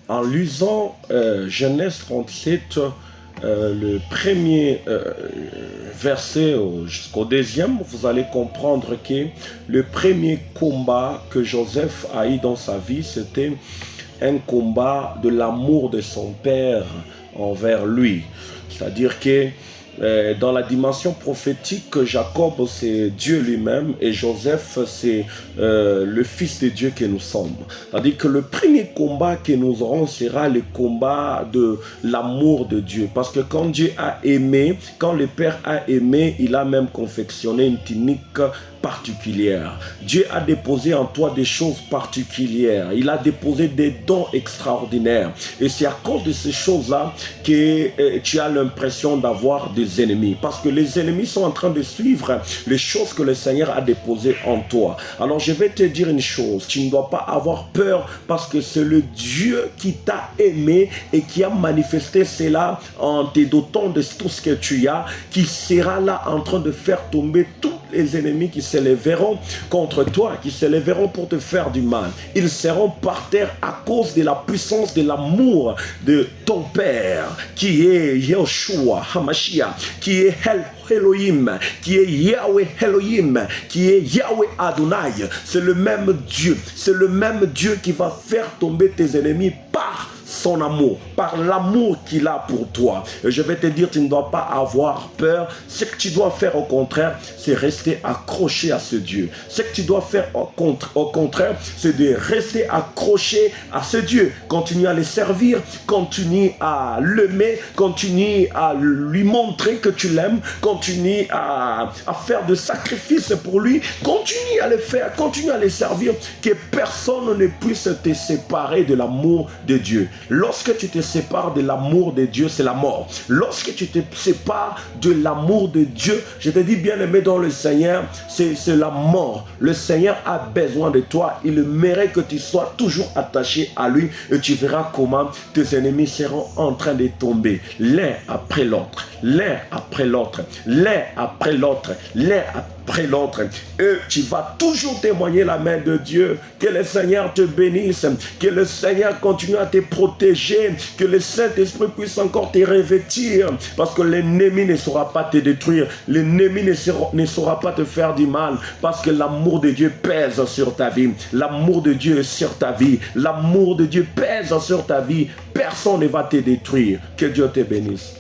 En lisant Genèse 37, le premier verset jusqu'au deuxième, vous allez comprendre que le premier combat que Joseph a eu dans sa vie, c'était un combat de l'amour de son père envers lui. C'est-à-dire que dans la dimension prophétique, Jacob, c'est Dieu lui-même et Joseph, c'est le Fils de Dieu que nous sommes. C'est-à-dire que le premier combat que nous aurons sera le combat de l'amour de Dieu. Parce que quand Dieu a aimé, quand le Père a aimé, il a même confectionné une tunique particulière. Dieu a déposé en toi des choses particulières. Il a déposé des dons extraordinaires. Et c'est à cause de ces choses-là que tu as l'impression d'avoir des ennemis. Parce que les ennemis sont en train de suivre les choses que le Seigneur a déposées en toi. Alors je vais te dire une chose. Tu ne dois pas avoir peur parce que c'est le Dieu qui t'a aimé et qui a manifesté cela en te dotant de tout ce que tu as, qui sera là en train de faire tomber tous les ennemis qui s'élèveront contre toi, qui s'élèveront pour te faire du mal. Ils seront par terre à cause de la puissance de l'amour de ton Père, qui est Yeshua HaMashiach, qui est Elohim, qui est Yahweh Elohim, qui est Yahweh Adonai. C'est le même Dieu. C'est le même Dieu qui va faire tomber tes ennemis par son amour, par l'amour qu'il a pour toi. Et je vais te dire, tu ne dois pas avoir peur. Ce que tu dois faire au contraire, c'est rester accroché à ce Dieu. Ce que tu dois faire au contraire, c'est de rester accroché à ce Dieu. Continue à le servir, continue à l'aimer, continue à lui montrer que tu l'aimes, continue à faire des sacrifices pour lui, continue à le faire, continue à le servir, que personne ne puisse te séparer de l'amour de Dieu. Lorsque tu te sépares de l'amour de Dieu, c'est la mort. Lorsque tu te sépares de l'amour de Dieu, je te dis bien aimé dans le Seigneur, c'est la mort. Le Seigneur a besoin de toi. Il mérite que tu sois toujours attaché à lui et tu verras comment tes ennemis seront en train de tomber l'un après l'autre, l'un après l'autre, l'un après l'autre, l'un après l'autre. Et tu vas toujours témoigner la main de Dieu. Que le Seigneur te bénisse, que le Seigneur continue à te protéger, que le Saint-Esprit puisse encore te revêtir, parce que l'ennemi ne saura pas te détruire, l'ennemi ne saura pas te faire du mal, parce que l'amour de Dieu pèse sur ta vie, l'amour de Dieu est sur ta vie, l'amour de Dieu pèse sur ta vie, personne ne va te détruire. Que Dieu te bénisse.